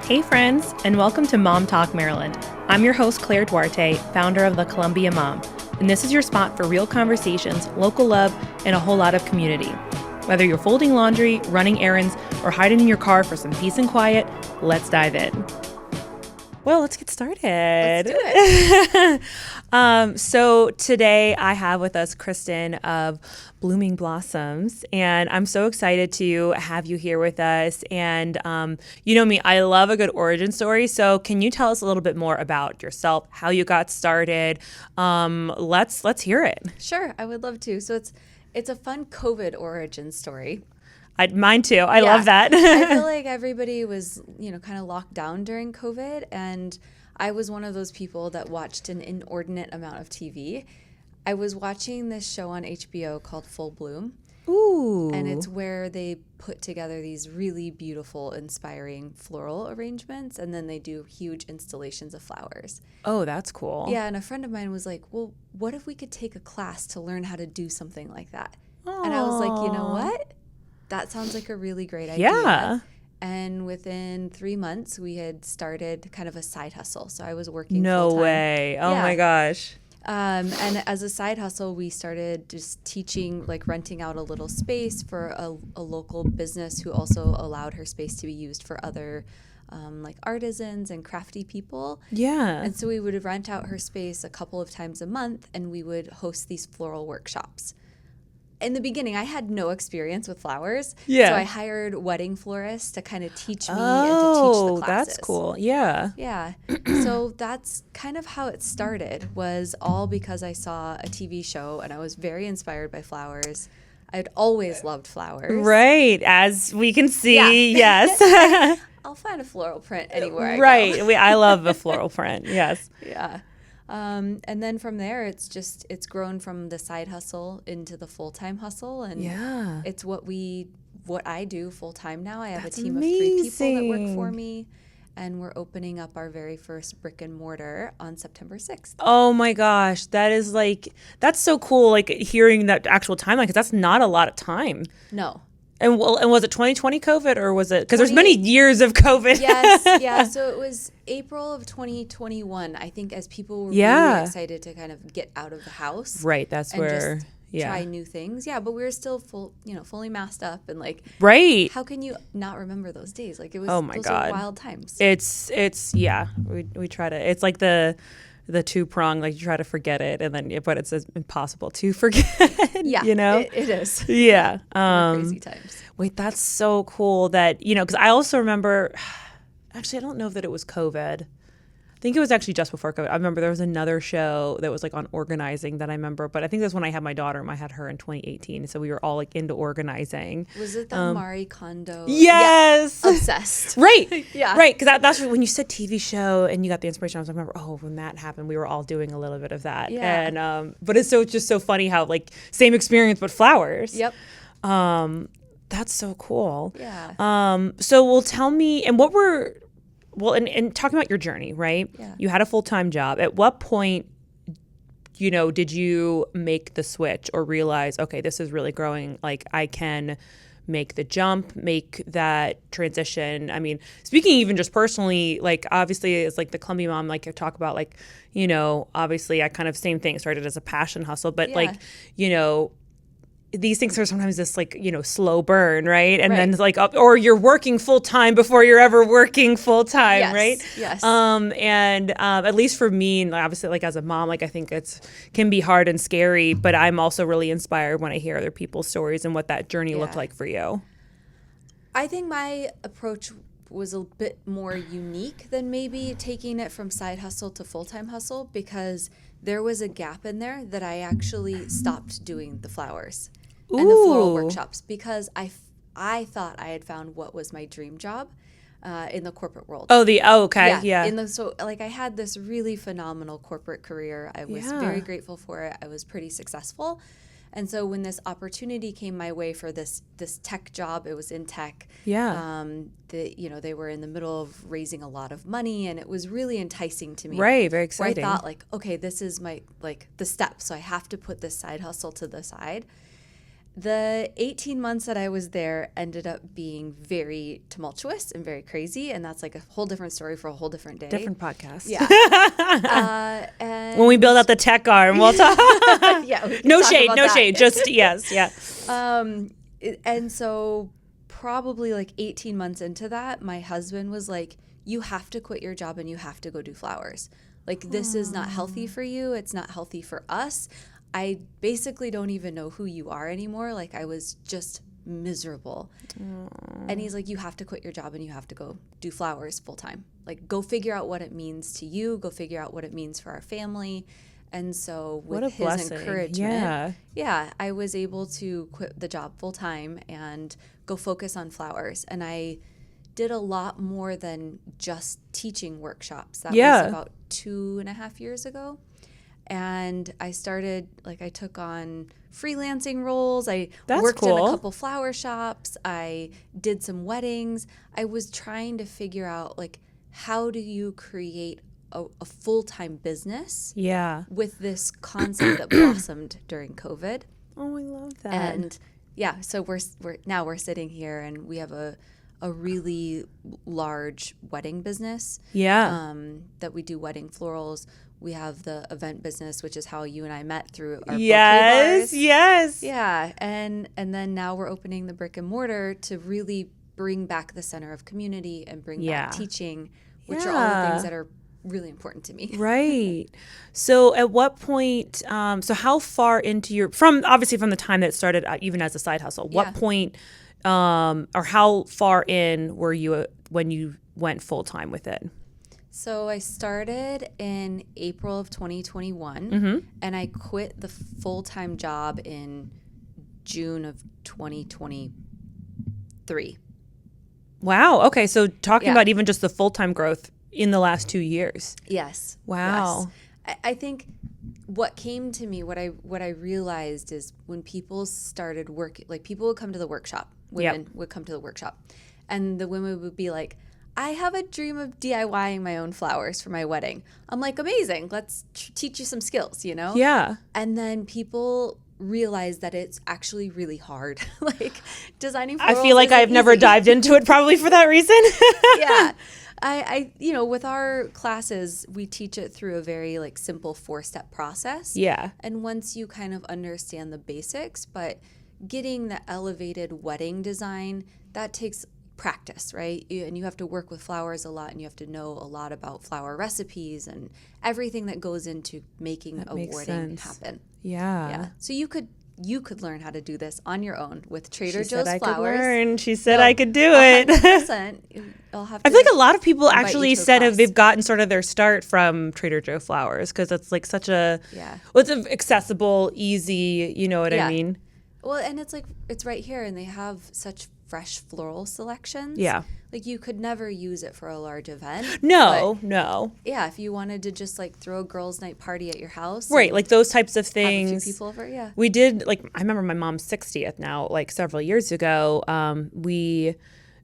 Hey friends, and welcome to Mom Talk Maryland. I'm your host, Claire Duarte, founder of the Columbia Mom, and this is your spot for real conversations, local love, and a whole lot of community. Whether you're folding laundry, running errands, or hiding in your car for some peace and quiet, let's dive in. Well, let's get started. Let's do it. So today I have with us Kristen of Blooming Blossoms, and I'm so excited to have you here with us. And you know me, I love a good origin story. So can you tell us a little bit more about yourself, how you got started? Let's hear it. Sure, I would love to. So it's a fun COVID origin story. Mine too. I love that. I feel like everybody was, kind of locked down during COVID, and I was one of those people that watched an inordinate amount of TV. I was watching this show on HBO called Full Bloom. Ooh. And it's where they put together these really beautiful, inspiring floral arrangements, and then they do huge installations of flowers. Oh, that's cool. Yeah, and a friend of mine was like, well, what if we could take a class to learn how to do something like that? Aww. And I was like, you know what? That sounds like a really great idea. Yeah. And within 3 months, we had started kind of a side hustle. So I was working No full-time. way. Oh my gosh. And as a side hustle, we started just teaching, like renting out a little space for a local business who also allowed her space to be used for other like artisans and crafty people. Yeah. And so we would rent out her space a couple of times a month, and we would host these floral workshops. In the beginning, I had no experience with flowers. Yeah. So I hired wedding florists to kind of teach me and to teach the classes. That's cool. Yeah. Yeah. So that's kind of how it started, was all because I saw a TV show and I was very inspired by flowers. I'd always loved flowers. Right. As we can see, yes. I'll find a floral print anywhere I go. I love a floral print. Yes. Yeah. And then from there, it's grown from the side hustle into the full-time hustle. And it's what I do full-time now. I have a team of 3 people that work for me, and we're opening up our very first brick and mortar on September 6th. Oh my gosh. That's so cool. Like hearing that actual timeline, because that's not a lot of time. No. And was it 2020 COVID, or was it, because there's many years of COVID? Yes, yeah. So it was April of 2021, I think, as people were really excited to kind of get out of the house. Right, that's and where, just try new things. Yeah, but we were still fully masked up, and like, right. How can you not remember those days? Like, it was, oh my God, were wild times. We try to, it's like the 2-prong, like you try to forget it, and then, but it's impossible to forget. Yeah, it is. Yeah. Crazy times. Wait, that's so cool that, because I also remember, actually, I don't know if that it was COVID. I think it was actually just before COVID. I remember there was another show that was like on organizing that I remember, but I think that's when I had my daughter. I had her in 2018, so we were all like into organizing. Was it the Marie Kondo? Yes, yeah. Obsessed. Right, yeah, right. Because that's when you said TV show and you got the inspiration. I was like, remember, when that happened, we were all doing a little bit of that. Yeah. And but it's just so funny how like same experience but flowers. Yep. That's so cool. Yeah. So tell me, and what were. Well, and talking about your journey, right? Yeah. You had a full-time job. At what point, did you make the switch or realize, okay, this is really growing, like I can make the jump, make that transition? I mean, speaking even just personally, like obviously it's like the Columbia Mom, like I talk about, like, obviously I kind of same thing, started as a passion hustle, but like, these things are sometimes this like, slow burn, right? And then it's like, or you're working full time before you're ever working full time, right? Yes. And at least for me, and obviously like as a mom, like I think can be hard and scary, but I'm also really inspired when I hear other people's stories and what that journey looked like for you. I think my approach was a bit more unique than maybe taking it from side hustle to full-time hustle, because there was a gap in there that I actually stopped doing the flowers and the floral workshops, because I thought I had found what was my dream job in the corporate world. Okay. Yeah. I had this really phenomenal corporate career. I was very grateful for it. I was pretty successful. And so when this opportunity came my way for this tech job, it was in tech. Yeah. They were in the middle of raising a lot of money, and it was really enticing to me. Right. Very exciting. Where I thought, like, okay, this is my, like, the step. So I have to put this side hustle to the side. The 18 months that I was there ended up being very tumultuous and very crazy. And that's like a whole different story for a whole different day. Different podcast. Yeah. And When we build out the tech arm, we'll talk. yeah. We can No talk shade, about no that. shade. Just, yes, yeah. And so probably like 18 months into that, my husband was like, you have to quit your job and you have to go do flowers. Like, this is not healthy for you. It's not healthy for us. I basically don't even know who you are anymore. Like, I was just miserable. And he's like, you have to quit your job and you have to go do flowers full time. Like, go figure out what it means to you. Go figure out what it means for our family. And so with What a his blessing. encouragement, I was able to quit the job full time and go focus on flowers. And I did a lot more than just teaching workshops. That was about 2.5 years ago. And I started, like, I took on freelancing roles. I worked in a couple flower shops. I did some weddings. I was trying to figure out, like, how do you create a full-time business with this concept that blossomed during COVID. Oh, I love that. And yeah, so we're sitting here and we have a really large wedding business. That we do wedding florals. We have the event business, which is how you and I met through our bouquet bars. Yes. Yeah, and then now we're opening the brick and mortar to really bring back the center of community and bring back teaching, which are all the things that are really important to me. Right. So at what point, so how far into your, obviously from the time that it started even as a side hustle, what point or how far in were you when you went full time with it? So I started in April of 2021 and I quit the full-time job in June of 2023. Wow. Okay. So talking about even just the full-time growth in the last 2 years. Yes. Wow. Yes. I think what came to me, what I realized is when people started working, like people would come to the workshop, women would come to the workshop, and the women would be like, I have a dream of DIYing my own flowers for my wedding. I'm like, amazing. Let's teach you some skills, you know? Yeah. And then people realize that it's actually really hard. Like designing florals I feel like I've never dived into it probably for that reason. Yeah. I with our classes, we teach it through a very like simple 4-step process. Yeah. And once you kind of understand the basics, but getting the elevated wedding design, that takes practice, right? And you have to work with flowers a lot and you have to know a lot about flower recipes and everything that goes into making a wedding happen. Yeah. So you could learn how to do this on your own with Trader Joe's flowers. flowers. I could learn. She said I could do it. 100%. I feel like a lot of people actually said they've gotten sort of their start from Trader Joe flowers because it's like such a it's accessible, easy. You know what I mean? Well, and it's like it's right here, and they have such fresh floral selections. Yeah. Like you could never use it for a large event. No. Yeah, if you wanted to just like throw a girls' night party at your house. Right, like those types of things. Have a few people over, We did, like, I remember my mom's 60th now, like several years ago. We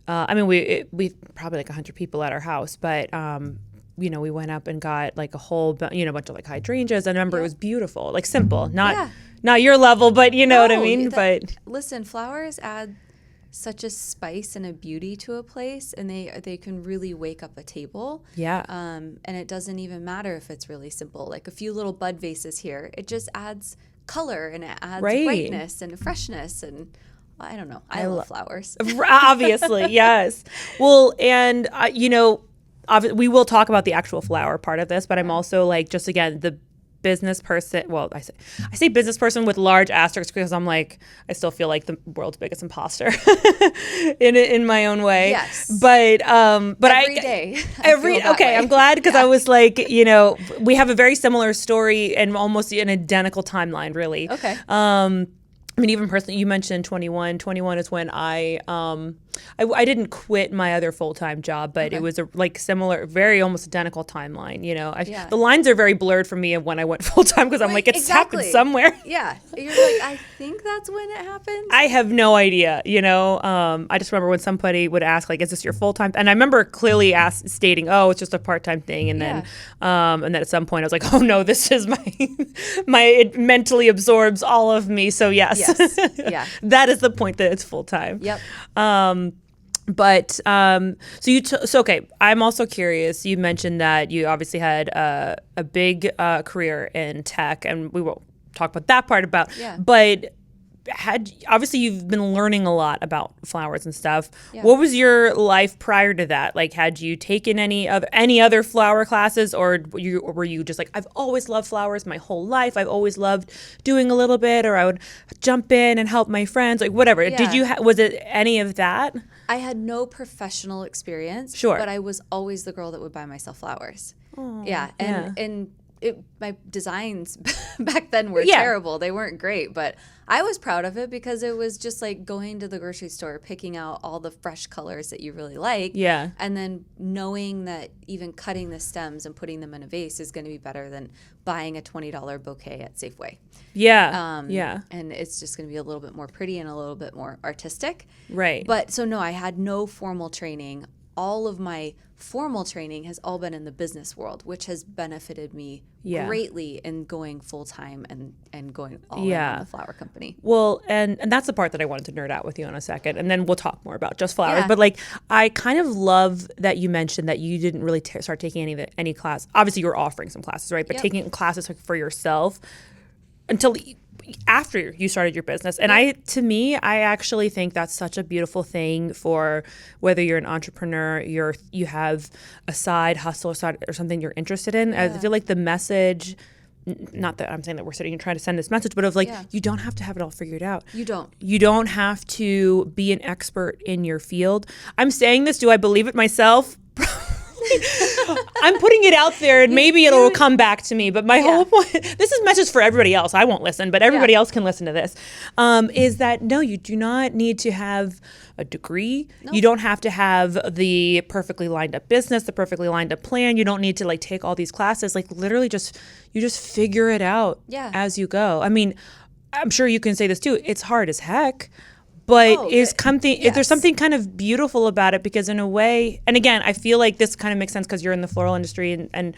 probably like 100 people at our house, but we went up and got like a whole bunch of like hydrangeas. I remember it was beautiful, like simple, not your level, but you know what I mean. But listen, flowers add such a spice and a beauty to a place, and they can really wake up a table. Yeah. And it doesn't even matter if it's really simple, like a few little bud vases here. It just adds color and it adds brightness and freshness and. I don't know. I love flowers. Obviously, yes. Well, and we will talk about the actual flower part of this, but I'm also like, just again, the business person. Well, I say business person with large asterisks because I'm like, I still feel like the world's biggest imposter in my own way. Yes. But every day. I'm glad because I was like, we have a very similar story and almost an identical timeline, really. Okay. I mean, even personally, you mentioned 21. 21 is when I didn't quit my other full-time job, but it was a like similar, very almost identical timeline. The lines are very blurred for me of when I went full-time because I'm like, it's happened somewhere. Yeah. You're like, I think that's when it happened. I have no idea, I just remember when somebody would ask, like, is this your full-time? And I remember clearly stating, oh, it's just a part-time thing. And then at some point I was like, oh no, this is it mentally absorbs all of me. So yes. Yes. Yeah. That is the point, that it's full time. Yep. So okay, I'm also curious. You mentioned that you obviously had a big career in tech, and we won't talk about that part but obviously you've been learning a lot about flowers and stuff. Yeah. What was your life prior to that? Like, had you taken any other flower classes, or were you just like, I've always loved flowers my whole life, I've always loved doing a little bit, or I would jump in and help my friends, like whatever. Yeah. Did you was it any of that? I had no professional experience, Sure, but I was always the girl that would buy myself flowers. Oh, yeah, and my designs back then were terrible. They weren't great, but I was proud of it because it was just like going to the grocery store, picking out all the fresh colors that you really like. Yeah. And then knowing that even cutting the stems and putting them in a vase is going to be better than buying a $20 bouquet at Safeway. Yeah. And it's just going to be a little bit more pretty and a little bit more artistic. Right. But so no, I had no formal training. All of my formal training has all been in the business world, which has benefited me greatly in going full time and going all in on the flower company. Well, and that's the part that I wanted to nerd out with you in a second, and then we'll talk more about just flowers. Yeah. But like, I kind of love that you mentioned that you didn't really start taking any class. Obviously, you were offering some classes, right? But taking classes for yourself until after you started your business. And I actually think that's such a beautiful thing for whether you're an entrepreneur, you have a side hustle or something you're interested in. I feel like the message, not that I'm saying that we're sitting and trying to send this message, but of like, you don't have to have it all figured out. You don't. You don't have to be an expert in your field. I'm saying this, do I believe it myself? I'm putting it out there, and maybe it'll come back to me. But my whole point, this is a message for everybody else. I won't listen, but everybody else can listen to this, is that no, you do not need to have a degree. No. You don't have to have the perfectly lined up business, the perfectly lined up plan. You don't need to like take all these classes. Like literally you just figure it out as you go. I mean, I'm sure you can say this too. It's hard as heck. But there's something kind of beautiful about it, because in a way, and again, I feel like this kind of makes sense because you're in the floral industry and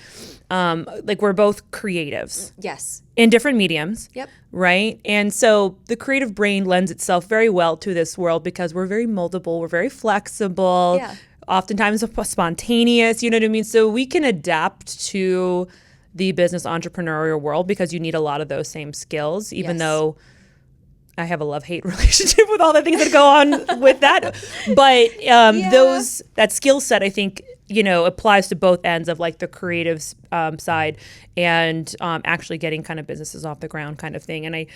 like we're both creatives. Yes. In different mediums. Yep. Right? And so the creative brain lends itself very well to this world because we're very moldable, we're very flexible, oftentimes spontaneous, you know what I mean? So we can adapt to the business entrepreneurial world because you need a lot of those same skills, even though I have a love-hate relationship with all the things that go on with that. But that skill set, I think, applies to both ends of like the creative side and actually getting kind of businesses off the ground kind of thing. And and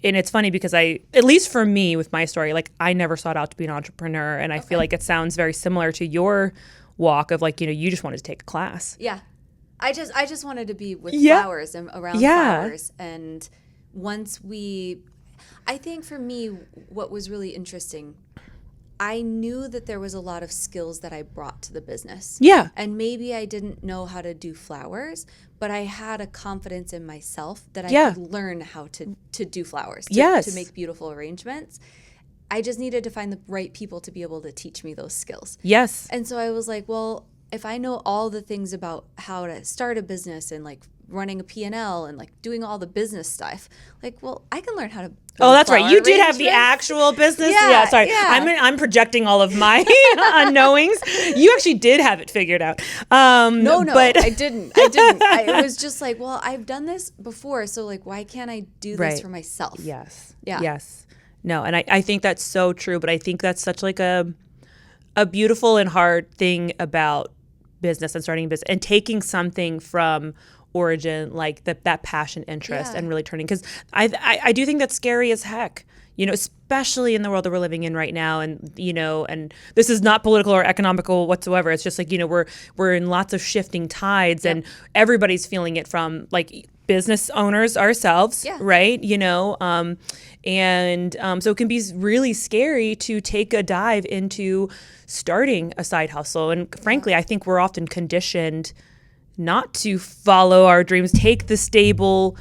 it's funny because at least for me with my story, like I never sought out to be an entrepreneur. And I feel like it sounds very similar to your walk of like, you just wanted to take a class. Yeah. I just wanted to be with flowers and around flowers. And once I think for me, what was really interesting, I knew that there was a lot of skills that I brought to the business. Yeah. And maybe I didn't know how to do flowers, but I had a confidence in myself that I could learn how to do flowers, to make beautiful arrangements. I just needed to find the right people to be able to teach me those skills. Yes. And so I was like, well, if I know all the things about how to start a business and like running a P&L and like doing all the business stuff, like, well, I can learn how to that's right. You did have the actual business. Sorry. I'm projecting all of my unknowings. You actually did have it figured out. No, but I didn't. It was just like, well, I've done this before, so like, why can't I do this for myself? Yes. Yeah. Yes. No, and I think that's so true, but I think that's such like a beautiful and hard thing about business and starting a business and taking something from origin, like that passion, interest, and really turning, because I do think that's scary as heck, especially in the world that we're living in right now. And and this is not political or economical whatsoever. It's just like we're in lots of shifting tides, and everybody's feeling it, from like business owners ourselves, right? So it can be really scary to take a dive into starting a side hustle. And frankly, I think we're often conditioned not to follow our dreams, take the stable,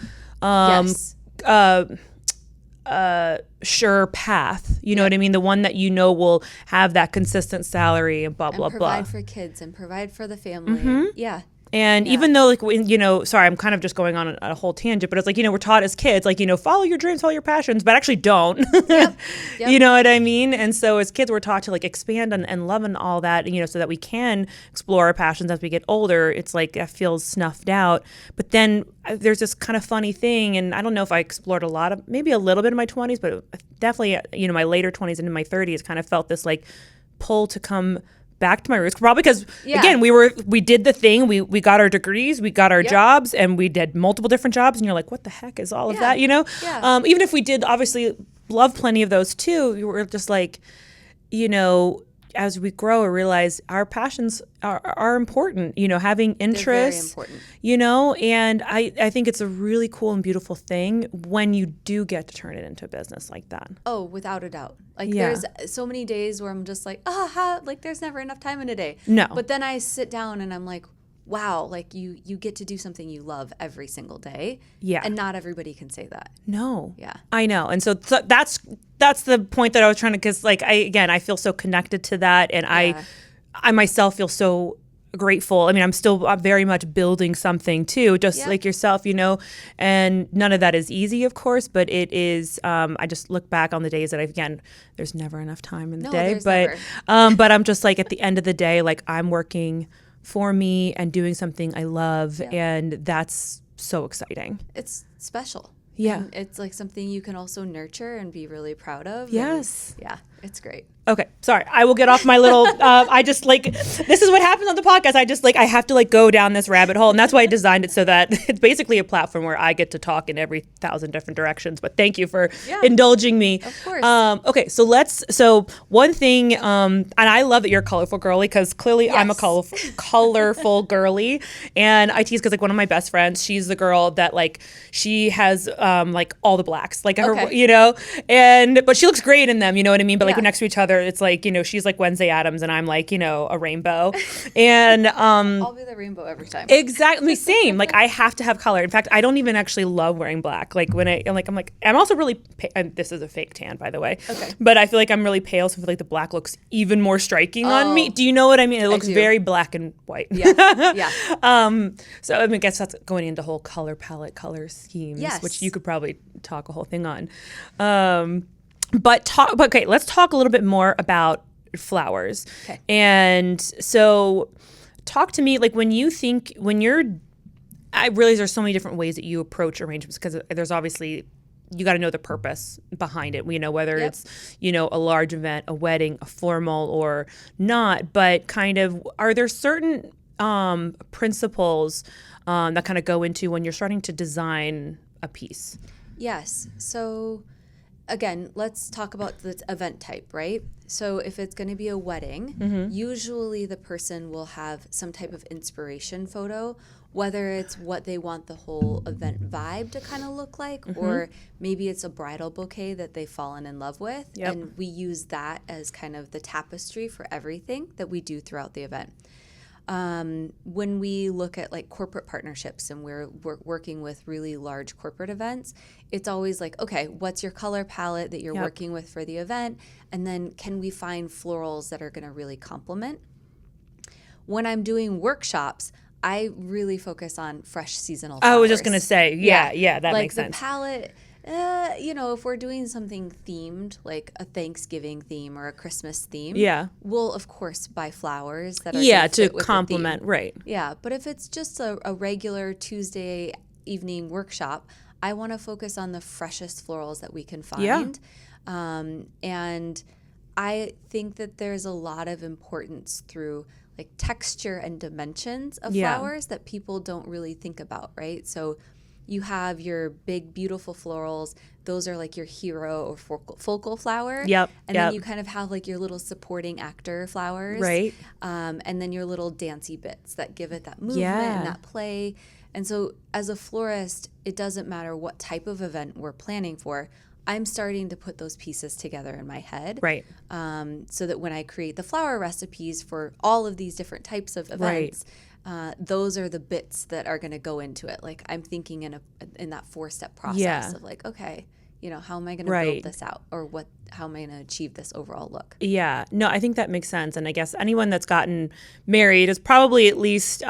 sure path. You know what I mean? The one that will have that consistent salary and blah, blah, blah. Provide for kids and provide for the family. Mm-hmm. Yeah. And even though, like, when, sorry, I'm kind of just going on a whole tangent, but it's like, we're taught as kids, like, follow your dreams, follow your passions, but actually don't. Yep. You know what I mean? And so as kids, we're taught to, like, expand and love and all that, so that we can explore our passions as we get older. It's like, that feels snuffed out. But then there's this kind of funny thing, and I don't know if I explored maybe a little bit in my 20s, but definitely, my later 20s and in my 30s, kind of felt this, like, pull to come back to my roots, probably because again we did the thing, we got our degrees, we got our jobs, and we did multiple different jobs, and you're like, what the heck is all of that, even if we did obviously love plenty of those too, we were just like, as we grow and realize our passions are important, having interests, they're very important. And I think it's a really cool and beautiful thing when you do get to turn it into a business like that. Oh, without a doubt. Like there's so many days where I'm just like, like there's never enough time in a day. No. But then I sit down and I'm like, wow, like you get to do something you love every single day. Yeah. And not everybody can say that. No. Yeah. I know. And so that's the point that I was trying to, because like I feel so connected to that, and I myself feel so grateful. I mean, I'm very much building something too, just like yourself, and none of that is easy, of course, but it is, I just look back on the days that there's never enough time in the day, but I'm just like, at the end of the day, like, I'm working for me and doing something I love, and that's so exciting. It's special. Yeah. And it's like something you can also nurture and be really proud of. Yes. And it's great. Okay, sorry. I will get off my little, I just like, this is what happens on the podcast. I have to like go down this rabbit hole. And that's why I designed it so that it's basically a platform where I get to talk in every 1,000 different directions. But thank you for indulging me. Of course. Okay, so one thing, and I love that you're a colorful girly, because clearly I'm a colorful girly. And I tease because like one of my best friends, she's the girl that like, she has like all the blacks, like her, but she looks great in them, you know what I mean? But like next to each other, it's like, she's like Wednesday Addams and I'm like, a rainbow. And I'll be the rainbow every time. Exactly. Same. Like, I have to have color. In fact, I don't even actually love wearing black. Like when I'm also really and this is a fake tan, by the way. Okay. But I feel like I'm really pale, so I feel like the black looks even more striking on me. Do you know what I mean? It looks very black and white. Yeah. So I mean, I guess that's going into whole color palette, color schemes, which you could probably talk a whole thing on. But let's talk a little bit more about flowers. Okay. And so talk to me, like I realize there's so many different ways that you approach arrangements, because there's obviously, you got to know the purpose behind it. Whether it's, a large event, a wedding, a formal or not, but kind of, are there certain principles that kind of go into when you're starting to design a piece? Yes. So again, let's talk about the event type, right? So if it's going to be a wedding, usually the person will have some type of inspiration photo, whether it's what they want the whole event vibe to kind of look like, or maybe it's a bridal bouquet that they've fallen in love with. Yep. And we use that as kind of the tapestry for everything that we do throughout the event. When we look at like corporate partnerships and we're working with really large corporate events, it's always like, okay, what's your color palette that you're working with for the event? And then can we find florals that are going to really complement? When I'm doing workshops, I really focus on fresh seasonal flowers. I was just going to say, that like makes sense. The palette, if we're doing something themed, like a Thanksgiving theme or a Christmas theme, we'll of course buy flowers that are to complement, right? Yeah, but if it's just a regular Tuesday evening workshop, I want to focus on the freshest florals that we can find. And I think that there's a lot of importance through like texture and dimensions of flowers that people don't really think about, right? So you have your big, beautiful florals. Those are like your hero or focal flower. Yep. And then you kind of have like your little supporting actor flowers. Right. And then your little dancey bits that give it that movement and that play. And so as a florist, it doesn't matter what type of event we're planning for. I'm starting to put those pieces together in my head. Right. So that when I create the flower recipes for all of these different types of events, those are the bits that are going to go into it. Like I'm thinking in that 4-step process of like, okay, how am I going to build this out, or how am I going to achieve this overall look? Yeah, no, I think that makes sense. And I guess anyone that's gotten married is probably at least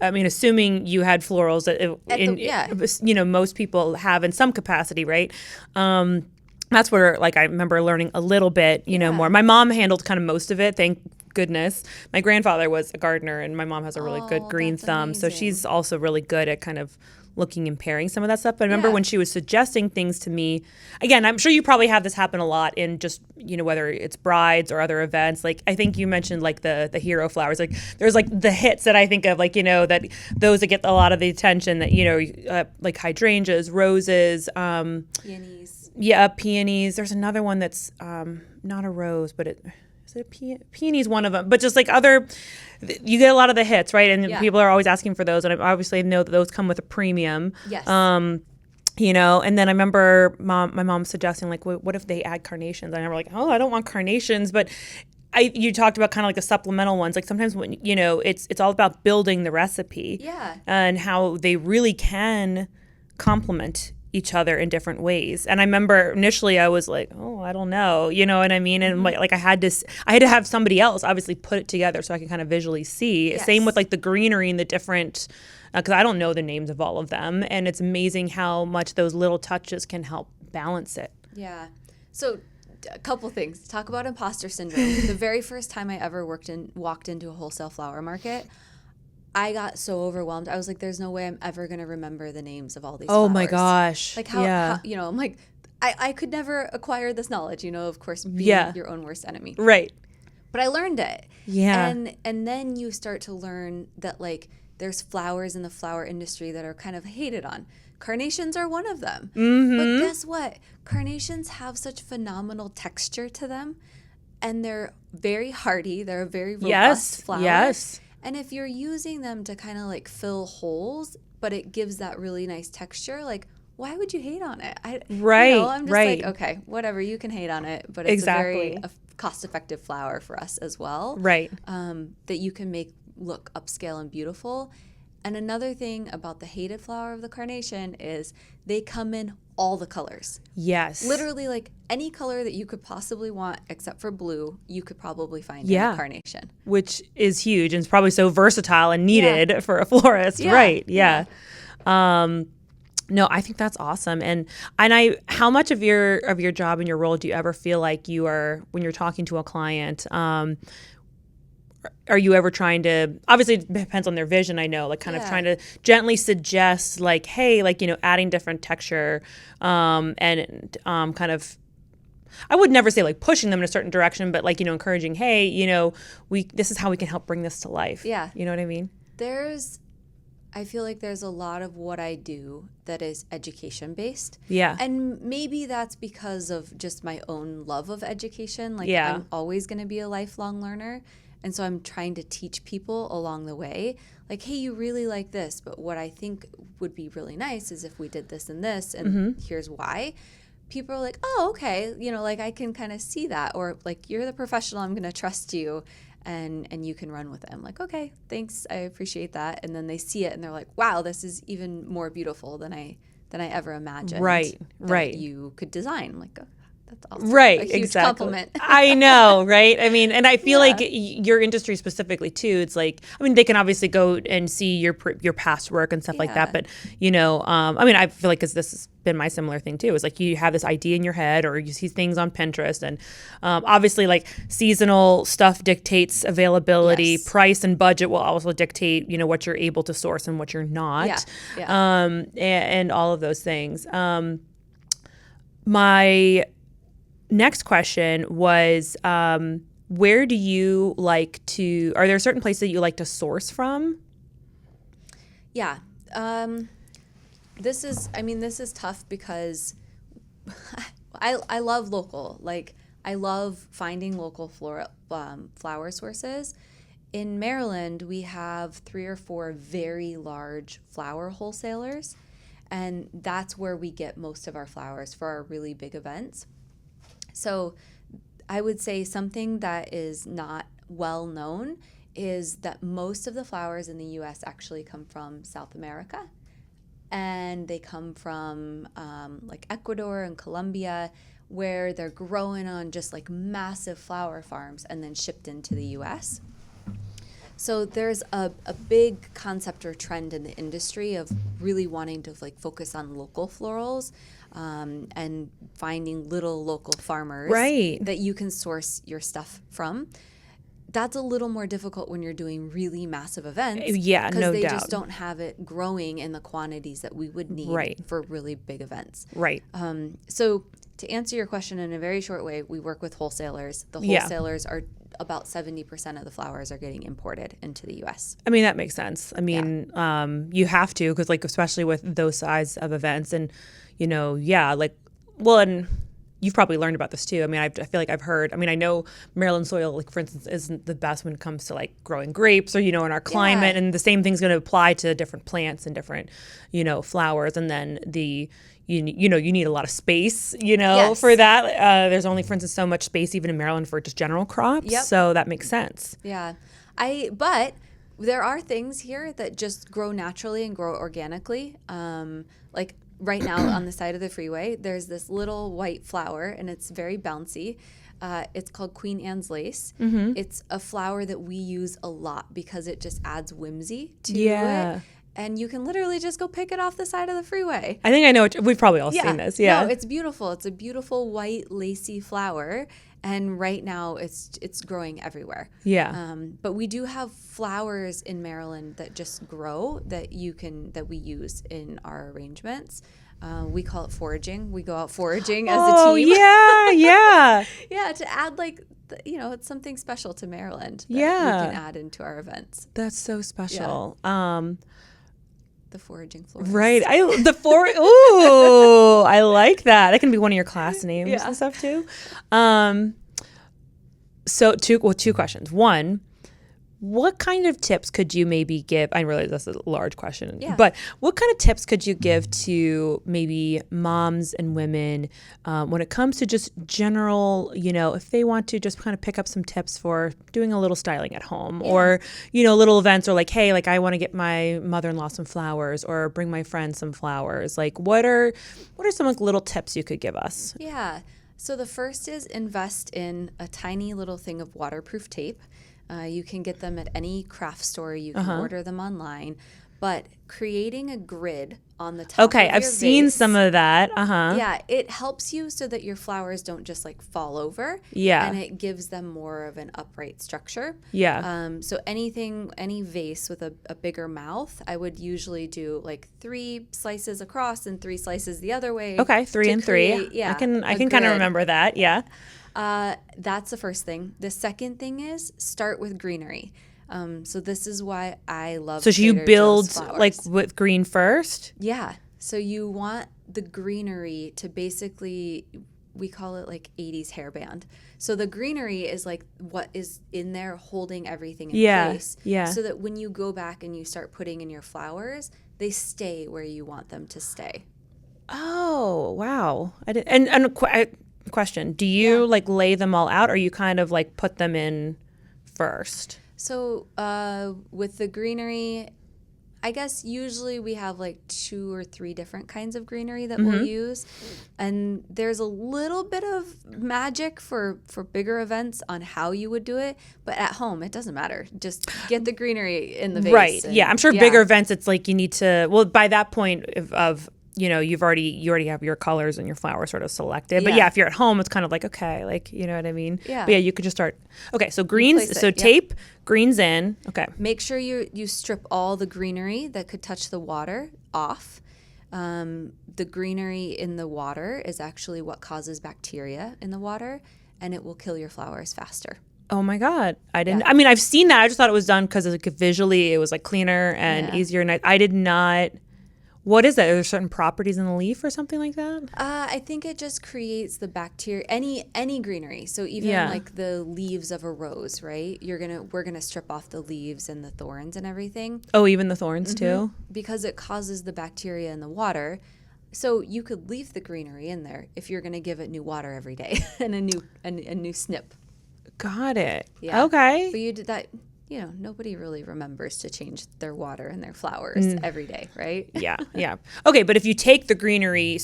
I mean, assuming you had florals that yeah. most people have in some capacity, right? That's where, like, I remember learning a little bit, more. My mom handled kind of most of it, thank goodness. My grandfather was a gardener, and my mom has a really good green that's thumb, so amazing. she's also really good at kind of looking and pairing some of that stuff. But I remember when she was suggesting things to me, again, I'm sure you probably have this happen a lot in just, whether it's brides or other events. Like, I think you mentioned like the hero flowers. Like, there's like the hits that I think of, like, that those that get a lot of the attention that, like hydrangeas, roses, Peonies. yeah, peonies. There's another one that's not a rose, but is it a peony's one of them. But just like other, you get a lot of the hits, right? And people are always asking for those, and I obviously know that those come with a premium. Yes. And then I remember my mom suggesting, like, what if they add carnations? And I remember, like, oh, I don't want carnations, but you talked about kind of like the supplemental ones. Like, sometimes when it's all about building the recipe, and how they really can complement each other in different ways. And I remember initially I was like, oh, I don't know, you know what I mean? And like I had to have somebody else obviously put it together so I can kind of visually see. Yes. Same with like the greenery and the different, because I don't know the names of all of them. And it's amazing how much those little touches can help balance it. Yeah. So a couple things. Talk about imposter syndrome. The very first time I ever walked into a wholesale flower market, I got so overwhelmed. I was like, there's no way I'm ever going to remember the names of all these flowers. Oh my gosh. Like how I'm like, I could never acquire this knowledge, of course, being your own worst enemy. Right. But I learned it. Yeah. And then you start to learn that, like, there's flowers in the flower industry that are kind of hated on. Carnations are one of them. Mm-hmm. But guess what? Carnations have such phenomenal texture to them, and they're very hardy. They're a very robust flower. Yes. And if you're using them to kind of like fill holes, but it gives that really nice texture, like, why would you hate on it? I'm just like, okay, whatever, you can hate on it, but it's a very cost-effective flower for us as well. Right. That you can make look upscale and beautiful. And another thing about the hated flower of the carnation is they come in all the colors. Yes. Literally, like, any color that you could possibly want except for blue, you could probably find in a carnation. Which is huge, and it's probably so versatile and needed for a florist. Yeah. Right. Yeah. No, I think that's awesome. And how much of your job and your role do you ever feel like you are, when you're talking to a client, are you ever trying to, obviously it depends on their vision, I know, like kind of trying to gently suggest, like, hey, like, adding different texture, and kind of, I would never say like pushing them in a certain direction, but like, encouraging, hey, this is how we can help bring this to life. Yeah. You know what I mean? I feel like there's a lot of what I do that is education based. Yeah. And maybe that's because of just my own love of education. Like, I'm always going to be a lifelong learner. And so I'm trying to teach people along the way, like, hey, you really like this, but what I think would be really nice is if we did this and this, and here's why. People are like, oh, okay, like, I can kind of see that, or like, you're the professional, I'm going to trust you, and you can run with it. I'm like, okay, thanks, I appreciate that. And then they see it and they're like, wow, this is even more beautiful than I ever imagined. Right. You could design. I'm like, oh, that's awesome. Right, a huge exactly. compliment. I know, right? I mean, and I feel like your industry specifically too, it's like, I mean, they can obviously go and see your past work and stuff like that, but I mean, I feel like, because this has been my similar thing too, is like, you have this idea in your head, or you see things on Pinterest, and obviously like seasonal stuff dictates availability, price and budget will also dictate, what you're able to source and what you're not, and all of those things. My next question was, where do you like to, are there certain places that you like to source from? Yeah. This is tough because I love local. Like, I love finding local flower sources. In Maryland, we have 3 or 4 very large flower wholesalers, and that's where we get most of our flowers for our really big events. So I would say something that is not well known is that most of the flowers in the U.S. actually come from South America, and they come from like Ecuador and Colombia, where they're growing on just like massive flower farms and then shipped into the U.S. So there's a big concept or trend in the industry of really wanting to like focus on local florals, and finding little local farmers Right. that you can source your stuff from. That's a little more difficult when you're doing really massive events. Yeah, because no they doubt. just don't have it growing in the quantities that we would need Right. for really big events. Right. So to answer your question in a very short way, we work with wholesalers. The Yeah. wholesalers are about 70% of the flowers are getting imported into the U.S. I mean, that makes sense. I mean, you have to, because like, especially with those size of events and, and you've probably learned about this too. I mean, I feel like I've heard, I know Maryland soil, like for instance, isn't the best when it comes to like growing grapes or, in our climate, and the same thing's going to apply to different plants and different, flowers. And then you need a lot of space, Yes. for that. There's only, for instance, so much space even in Maryland for just general crops. Yep. So that makes sense. Yeah. But there are things here that just grow naturally and grow organically. Like right now on the side of the freeway, there's this little white flower and it's very bouncy. It's called Queen Anne's lace. Mm-hmm. It's a flower that we use a lot because it just adds whimsy to Yeah. it. And you can literally just go pick it off the side of the freeway. I think I know. We've probably all seen this. Yeah. No, it's beautiful. It's a beautiful white lacy flower. And right now it's growing everywhere. Yeah. But we do have flowers in Maryland that just grow that we use in our arrangements. We call it foraging. We go out foraging as a team. Oh, yeah. Yeah, to add it's something special to Maryland that Yeah. we can add into our events. That's so special. The foraging florals. Right. Ooh, I like that. That can be one of your class names and stuff too. So two questions. One, what kind of tips could you maybe give? I realize that's a large question, but what kind of tips could you give to maybe moms and women when it comes to just general, if they want to just kind of pick up some tips for doing a little styling at home or, little events or like, hey, like I want to get my mother-in-law some flowers or bring my friend some flowers. Like what are some like little tips you could give us? Yeah. So the first is invest in a tiny little thing of waterproof tape. You can get them at any craft store. You can order them online. But creating a grid on the top of your I've seen vase, some of that. Yeah, it helps you so that your flowers don't just like fall over. Yeah. And it gives them more of an upright structure. Yeah. So any vase with a bigger mouth, I would usually do like 3 slices across and 3 slices the other way. Okay, 3 and 3. Yeah, I can kind of remember that. Yeah. That's the first thing. The second thing is start with greenery. So this is why I love. So you Trader build Joe's flowers. like with green first? Yeah. So you want the greenery to basically, we call it like 80s hairband. So the greenery is like what is in there holding everything in place. Yeah. So that when you go back and you start putting in your flowers, they stay where you want them to stay. Oh, wow. I did, and question, do you like lay them all out or you kind of like put them in first? So with the greenery, I guess usually we have like 2 or 3 different kinds of greenery that we'll use. And there's a little bit of magic for bigger events on how you would do it. But at home, it doesn't matter. Just get the greenery in the vase. Right. And, I'm sure bigger events, it's like you need to, well, by that point of you already have your colors and your flowers sort of selected. But if you're at home, it's kind of like, okay, like, you know what I mean? Yeah. But you could just start. Okay, so greens, tape, greens in. Okay. Make sure you strip all the greenery that could touch the water off. The greenery in the water is actually what causes bacteria in the water, and it will kill your flowers faster. Oh my God. I didn't, I mean, I've seen that. I just thought it was done because like visually it was like cleaner and easier. And I did not. What is that? Are there certain properties in the leaf or something like that? I think it just creates the bacteria. Any greenery. So even like the leaves of a rose, right? We're gonna strip off the leaves and the thorns and everything. Oh, even the thorns too? Because it causes the bacteria in the water. So you could leave the greenery in there if you're gonna give it new water every day and a new snip. Got it. Yeah. Okay. But you did that. Nobody really remembers to change their water and their flowers every day, right? Yeah. Okay, but if you take the greenery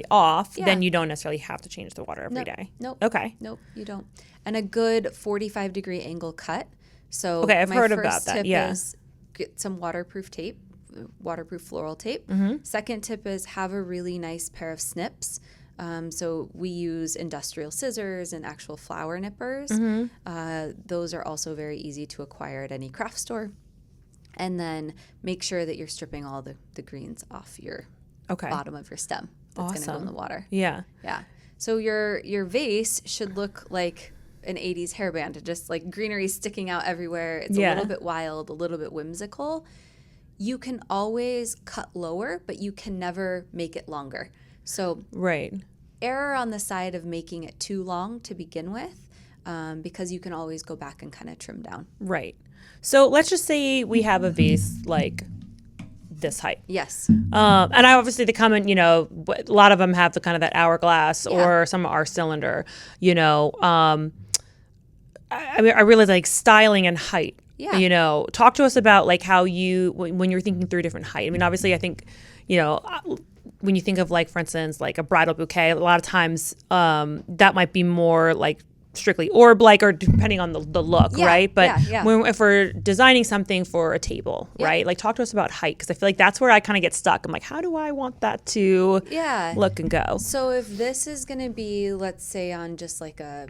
off, then you don't necessarily have to change the water every day. Nope. Okay. Nope, you don't. And a good 45-degree angle cut So Okay, I've my heard first about that. tip Yeah. is get some waterproof tape, waterproof floral tape. Mm-hmm. Second tip is have a really nice pair of snips. So we use industrial scissors and actual flower nippers. Those are also very easy to acquire at any craft store. And then make sure that you're stripping all the greens off your bottom of your stem that's going to go in the water. Yeah. Yeah. So your vase should look like an 80s hairband, just like greenery sticking out everywhere. It's a little bit wild, a little bit whimsical. You can always cut lower, but you can never make it longer. So error on the side of making it too long to begin with, because you can always go back and kind of trim down. Right. So let's just say we have a vase like this height. Yes. And I obviously they come in, you know, a lot of them have the kind of that hourglass or some are cylinder, you know. I mean, I really like styling and height. Yeah. You know, talk to us about like how you, when you're thinking through different height. I mean, obviously I think, you know, when you think of like, for instance, like a bridal bouquet, a lot of times that might be more like strictly orb like or depending on the look, right? But if we're designing something for a table, right? Like talk to us about height, because I feel like that's where I kind of get stuck. I'm like, how do I want that to look and go? So if this is going to be, let's say, on just like a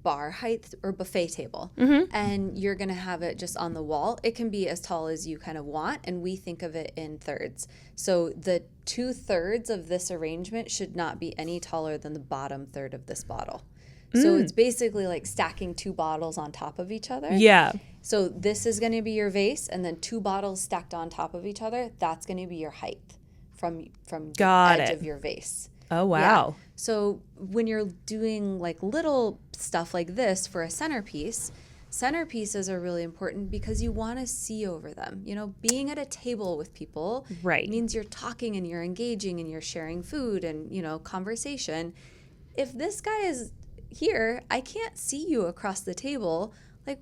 bar height or buffet table, and you're going to have it just on the wall, it can be as tall as you kind of want, and we think of it in thirds. So the 2/3 of this arrangement should not be any taller than the bottom third of this bottle. So it's basically like stacking 2 bottles on top of each other. Yeah. So this is going to be your vase, and then 2 bottles stacked on top of each other. That's going to be your height from the edge of your vase. Oh, wow. Yeah. So when you're doing like little stuff like this for a centerpiece, centerpieces are really important because you want to see over them. You know, being at a table with people means you're talking and you're engaging and you're sharing food and, you know, conversation. If this guy is here, I can't see you across the table. Like,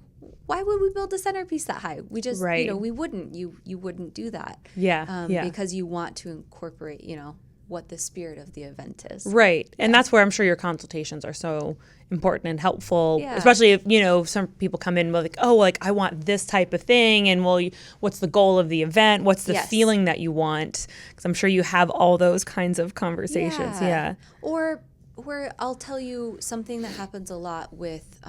why would we build a centerpiece that high? We just, you know, we wouldn't. You wouldn't do that. Because you want to incorporate, you know, what the spirit of the event is. Right. And that's where I'm sure your consultations are so important and helpful, especially if, you know, some people come in with like, oh, like I want this type of thing. And well, what's the goal of the event? What's the feeling that you want? Because I'm sure you have all those kinds of conversations. Or where I'll tell you something that happens a lot with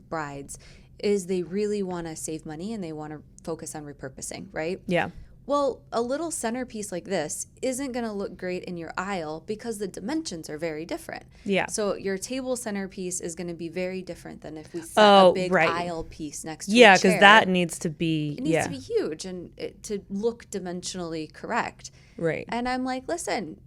brides is they really want to save money and they want to focus on repurposing, right? Yeah. Well, a little centerpiece like this isn't going to look great in your aisle because the dimensions are very different. Yeah. So your table centerpiece is going to be very different than if we set a big aisle piece next to a chair. Yeah, because that needs to be... It needs to be huge and to look dimensionally correct. Right. And I'm like, listen,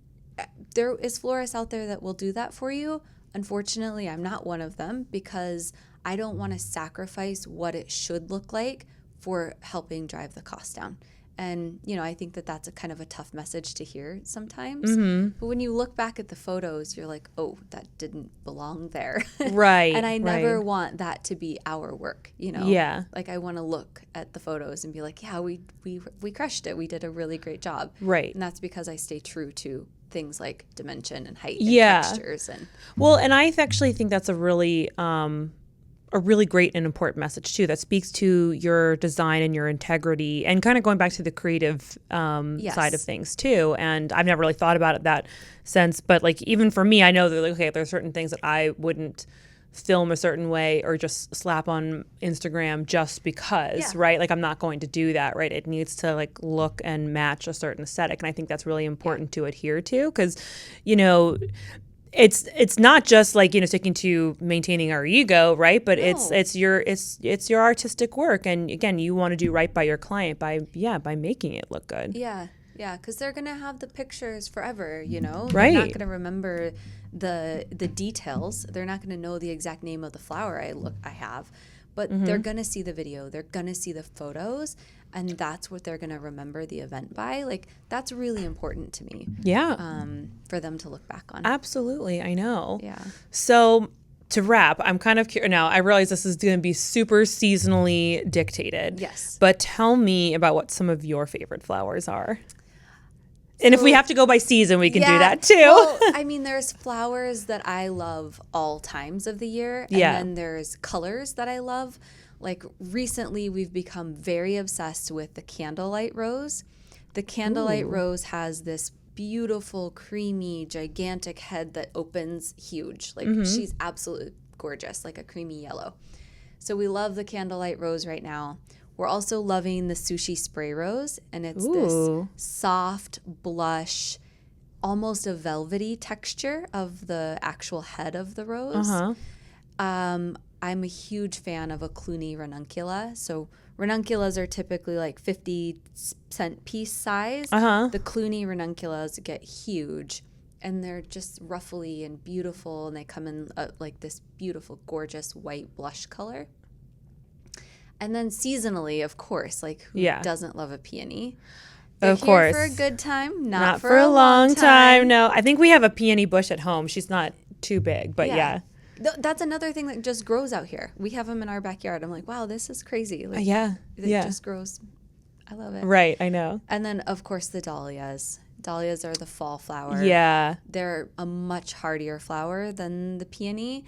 there is florists out there that will do that for you. Unfortunately, I'm not one of them because I don't want to sacrifice what it should look like for helping drive the cost down. And, you know, I think that that's a kind of a tough message to hear sometimes. But when you look back at the photos, you're like, oh, that didn't belong there. Right. And I never want that to be our work, you know? Yeah. Like I want to look at the photos and be like, yeah, we crushed it. We did a really great job. Right. And that's because I stay true to things like dimension and height and textures. Well, and I actually think that's a really great and important message too that speaks to your design and your integrity and kind of going back to the creative side of things too. And I've never really thought about it that sense, but like even for me, I know that like, okay, there's certain things that I wouldn't film a certain way or just slap on Instagram just because, right? Like I'm not going to do that, right? It needs to like look and match a certain aesthetic. And I think that's really important to adhere to because, you know, it's not just like, you know, sticking to maintaining our ego, right? But it's your artistic work, and again, you want to do right by your client by making it look good. Yeah, because they're gonna have the pictures forever, you know. Right. They're not gonna remember the details. They're not gonna know the exact name of the flower I have, but they're gonna see the video. They're gonna see the photos. And that's what they're going to remember the event by. Like, that's really important to me. Yeah. For them to look back on. Absolutely. I know. Yeah. So to wrap, I'm kind of curious. Now, I realize this is going to be super seasonally dictated. Yes. But tell me about what some of your favorite flowers are. And if we have to go by season, we can do that too. Well, I mean, there's flowers that I love all times of the year. And then there's colors that I love. Like recently we've become very obsessed with the candlelight rose. The candlelight rose has this beautiful, creamy, gigantic head that opens huge. Like she's absolutely gorgeous, like a creamy yellow. So we love the candlelight rose right now. We're also loving the sushi spray rose, and it's this soft blush, almost a velvety texture of the actual head of the rose. I'm a huge fan of a Cluny ranuncula. So ranunculas are typically like 50-cent piece size. The Cluny ranunculas get huge, and they're just ruffly and beautiful, and they come in like this beautiful, gorgeous white blush color. And then seasonally, of course, like who doesn't love a peony? They're of course. Here for a good time, not for a long time. No, I think we have a peony bush at home. She's not too big, but yeah. That's another thing that just grows out here. We have them in our backyard. I'm like, wow, this is crazy. Like, it just grows. I love it. Right, I know. And then, of course, the dahlias. Dahlias are the fall flower. Yeah. They're a much hardier flower than the peony.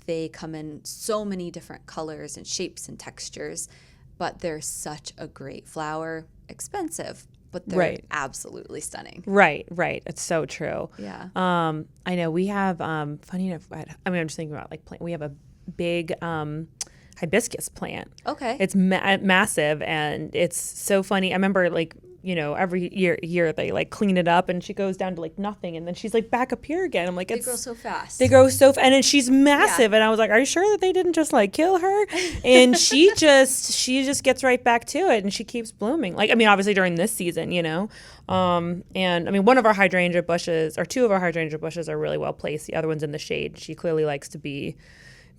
They come in so many different colors and shapes and textures, but they're such a great flower. Expensive, but they're absolutely stunning. Right. It's so true. Yeah. I know we have, funny enough, I'm just thinking about like, we have a big hibiscus plant. Okay. It's massive, and it's so funny. I remember like, every year they like clean it up, and she goes down to like nothing, and then she's like back up here again. I'm like, they grow so fast. And then she's massive, and I was like, are you sure that they didn't just like kill her? And she just gets right back to it, and she keeps blooming. Like, I mean, obviously during this season, and I mean, one of our hydrangea bushes, or two of our hydrangea bushes, are really well placed. The other one's in the shade. She clearly likes to be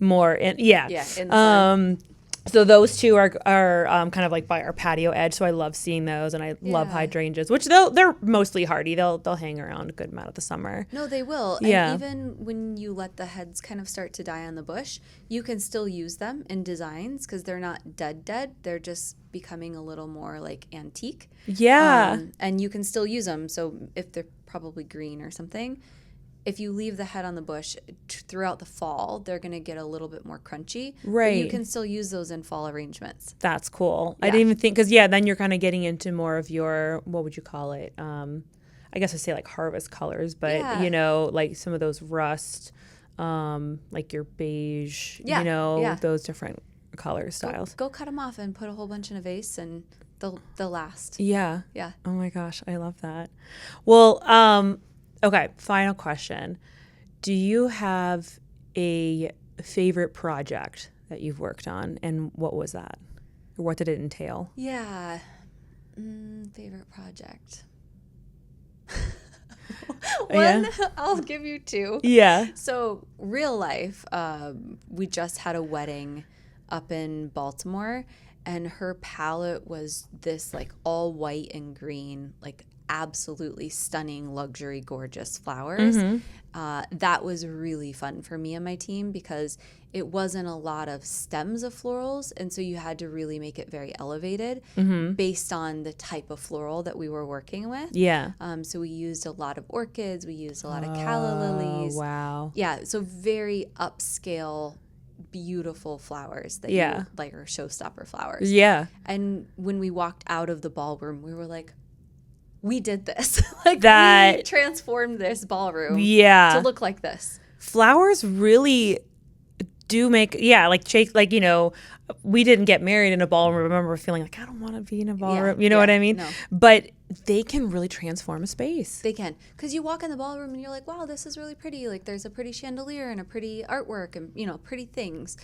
more in the sun. So those two are kind of like by our patio edge. So I love seeing those, and I love hydrangeas, which they're mostly hardy. They'll hang around a good amount of the summer. No, they will. Yeah. And even when you let the heads kind of start to die on the bush, you can still use them in designs because they're not dead. They're just becoming a little more like antique. Yeah. And you can still use them. So if they're probably green or something, if you leave the head on the bush throughout the fall, they're going to get a little bit more crunchy. Right. But you can still use those in fall arrangements. That's cool. Yeah. I didn't even think, because then you're kind of getting into more of your, what would you call it? I guess I say like harvest colors, but like some of those rust, like your beige, those different color styles. Go cut them off and put a whole bunch in a vase, and they'll last. Yeah. Yeah. Oh my gosh, I love that. Well, okay, final question. Do you have a favorite project that you've worked on, and what was that? Or what did it entail? Yeah. Favorite project. One, I'll give you two. Yeah. So real life, we just had a wedding up in Baltimore, and her palette was this like all white and green, like absolutely stunning, luxury, gorgeous flowers. That was really fun for me and my team because it wasn't a lot of stems of florals, and so you had to really make it very elevated based on the type of floral that we were working with. Yeah. So we used a lot of orchids, we used a lot of calla lilies. Wow. Yeah, so very upscale, beautiful flowers that you like are showstopper flowers. Yeah. And when we walked out of the ballroom, we were like, we did this. We transformed this ballroom to look like this. Flowers really do make, we didn't get married in a ballroom. I remember feeling like, I don't want to be in a ballroom. You know what I mean? No. But they can really transform a space. They can. Because you walk in the ballroom and you're like, wow, this is really pretty. Like there's a pretty chandelier and a pretty artwork and, pretty things.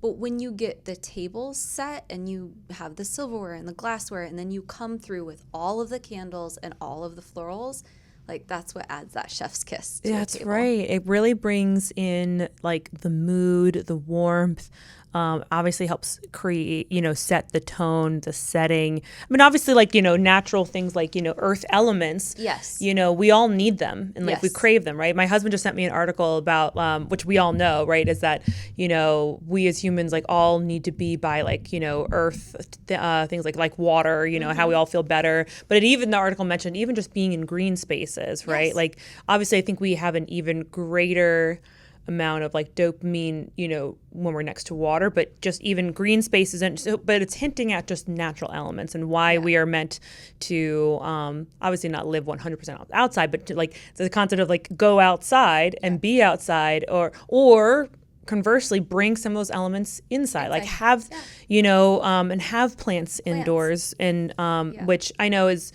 But when you get the tables set and you have the silverware and the glassware, and then you come through with all of the candles and all of the florals, like that's what adds that chef's kiss to the table. Right. It really brings in like the mood, the warmth. Obviously helps create, set the tone, the setting. I mean, obviously, like, natural things like, earth elements. Yes. We all need them and like we crave them, right? My husband just sent me an article about, which we all know, right, is that, we as humans like all need to be by like, earth, things like water, how we all feel better. But the article mentioned even just being in green spaces, right? Yes. Like, obviously, I think we have an even greater amount of like dopamine, when we're next to water, but just even green spaces. But it's hinting at just natural elements and why we are meant to obviously not live 100% outside, but to like the concept of like go outside and be outside, or conversely bring some of those elements inside, like have and have plants indoors, and which I know is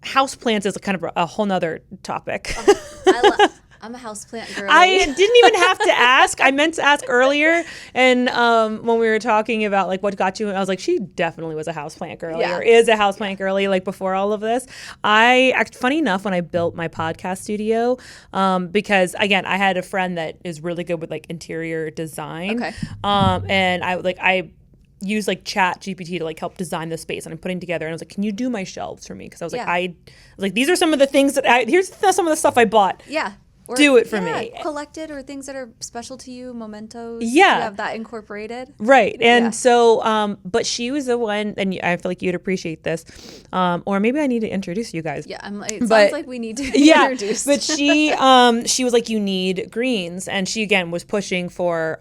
house plants is kind of a whole nother topic. I'm a houseplant girl. I didn't even have to ask. I meant to ask earlier, and when we were talking about like what got you, I was like, she definitely was a houseplant girly, or is a houseplant girly, like before all of this. Funny enough, when I built my podcast studio, because again, I had a friend that is really good with like interior design, and I use like Chat GPT to like help design the space, and I'm putting together, and I was like, can you do my shelves for me? Because I was like, these are some of the things that here's some of the stuff I bought. Or, do it for me. Collected, or things that are special to you, mementos. Yeah. You have that incorporated. Right. And so, but she was the one, and I feel like you'd appreciate this. Or maybe I need to introduce you guys. Yeah, it sounds like we need to be introduced. But she was like, you need greens. And she, again, was pushing for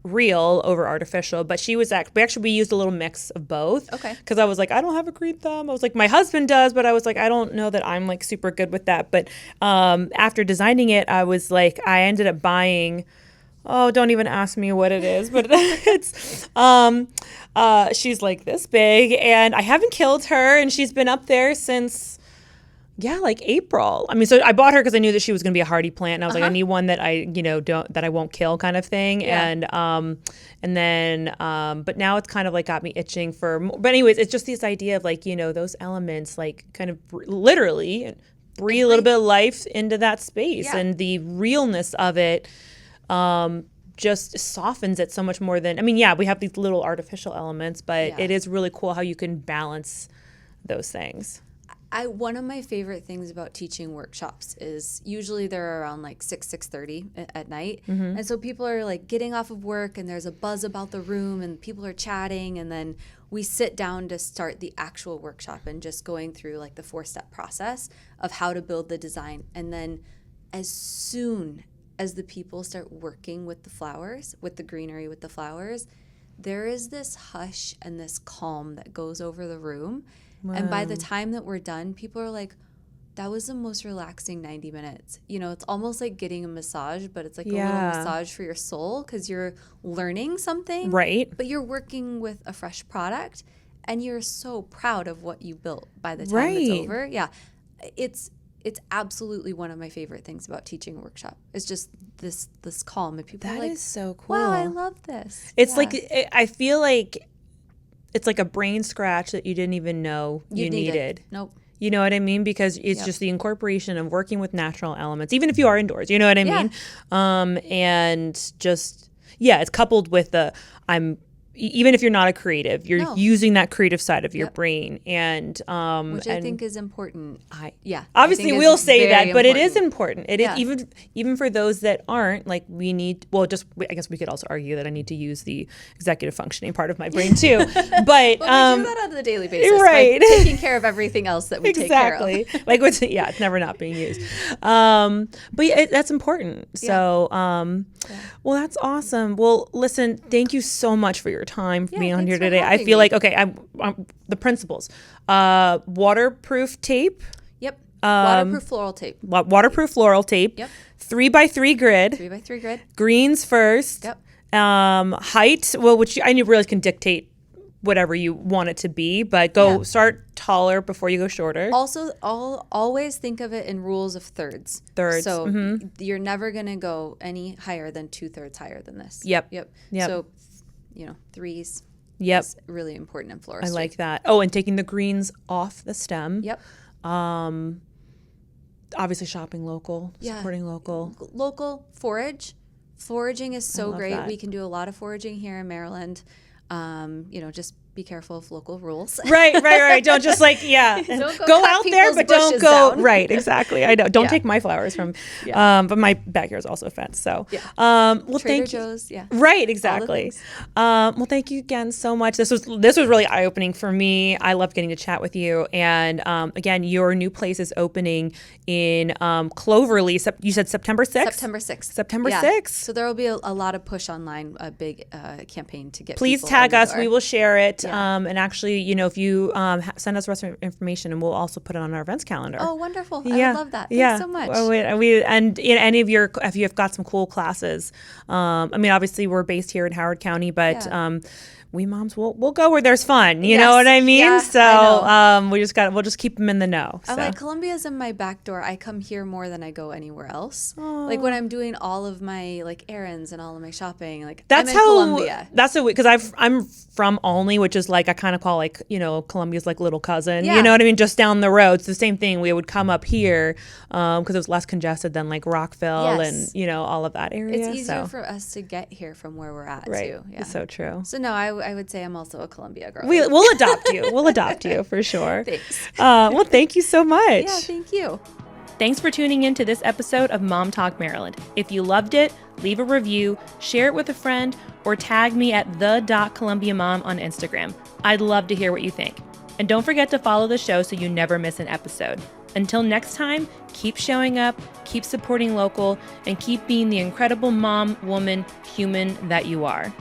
real over artificial. But she was we used a little mix of both. Okay. Because I was like, I don't have a green thumb. I was like, my husband does, but I was like, I don't know that I'm like super good with that. But after designing it, I was like, I ended up buying, don't even ask me what it is, but it's she's like this big, and I haven't killed her, and she's been up there since like April. I mean, so I bought her because I knew that she was going to be a hardy plant, and I was like, I need one that I won't kill, kind of thing. And then but now it's kind of like got me itching for more. But anyways, it's just this idea of like, those elements, like kind of literally breathe a little bit of life into that space, and the realness of it just softens it so much more than, we have these little artificial elements, but it is really cool how you can balance those things. One of my favorite things about teaching workshops is usually they're around like 6:30 at night. Mm-hmm. And so people are like getting off of work, and there's a buzz about the room, and people are chatting, and then we sit down to start the actual workshop and just going through like the 4-step process of how to build the design. And then as soon as the people start working with the flowers, with the greenery, with the flowers, there is this hush and this calm that goes over the room. Wow. And by the time that we're done, people are like, that was the most relaxing 90 minutes. It's almost like getting a massage, but it's like a little massage for your soul, because you're learning something. Right. But you're working with a fresh product, and you're so proud of what you built by the time it's over. Yeah. It's absolutely one of my favorite things about teaching a workshop. It's just this calm, and people are like, that is so cool. Wow, I love this. It's like, I feel like it's like a brain scratch that you didn't even know you needed. Nope. You know what I mean? Because it's just the incorporation of working with natural elements, even if you are indoors, you know what I mean? And just, it's coupled with even if you're not a creative, you're using that creative side of your brain, and which I think is important. Obviously we'll say that, but it is important. It Yeah. is even for those that aren't, like, we need. Well, I guess we could also argue that I need to use the executive functioning part of my brain too. But we do that on a daily basis, right? By taking care of everything else that we take care of. Like it's never not being used. But that's important. So well, that's awesome. Well, listen, thank you so much for your time for being on here today. I feel like I'm the principles. Waterproof tape. Yep. Waterproof floral tape. Waterproof floral tape. Yep. 3x3 grid. 3x3 grid. Greens first. Yep. Height. Well, which I realize can dictate whatever you want it to be, but start taller before you go shorter. Also, always think of it in rules of thirds. So you're never going to go any higher than 2/3 higher than this. Yep. So, threes. Yep. Is really important in floristry. I like that. Oh, and taking the greens off the stem. Yep. Obviously shopping local, supporting local. Local, foraging is so great. That. We can do a lot of foraging here in Maryland. Just be careful of local rules. Right. Don't just like, Don't go cut out there, people's but don't bushes go. down. Right, exactly. I know. Don't Yeah. take my flowers from, Yeah. but my backyard is also a fence. So, Yeah. well, Trader thank you. Joe's, yeah. Right, exactly. things. Well, thank you again so much. This was really eye opening for me. I loved getting to chat with you. And again, your new place is opening in Cloverly. You said September 6th? September 6th. September Yeah. 6th. So there will be a lot of push online, a big campaign to get Please people tag in the us. door. We will share it. Yeah. And actually, if you send us the rest of information, and we'll also put it on our events calendar. Oh, wonderful. I would love that. Yeah. Thanks so much. Well, and any of if you have got some cool classes, obviously we're based here in Howard County, but we moms we'll go where there's fun. You know what I mean? Yeah, so I know. we'll just keep them in the know. I'm So. like, Columbia's in my back door. I come here more than I go anywhere else. Like when I'm doing all of my errands and all of my shopping, I'm in Columbia. That's because I'm from Olney, which is I kind of call Columbia's little cousin. Yeah. You know what I mean? Just down the road. It's the same thing. We would come up here because it was less congested than Rockville Yes. and all of that area. It's easier for us to get here from where we're at right. too. Yeah. It's so true. So no, I would say I'm also a Columbia girl. We'll adopt you. We'll adopt you for sure. Thanks. Well, thank you so much. Yeah, thank you. Thanks for tuning in to this episode of Mom Talk Maryland. If you loved it, leave a review, share it with a friend, or tag me at the.columbiamom on Instagram. I'd love to hear what you think. And don't forget to follow the show so you never miss an episode. Until next time, keep showing up, keep supporting local, and keep being the incredible mom, woman, human that you are.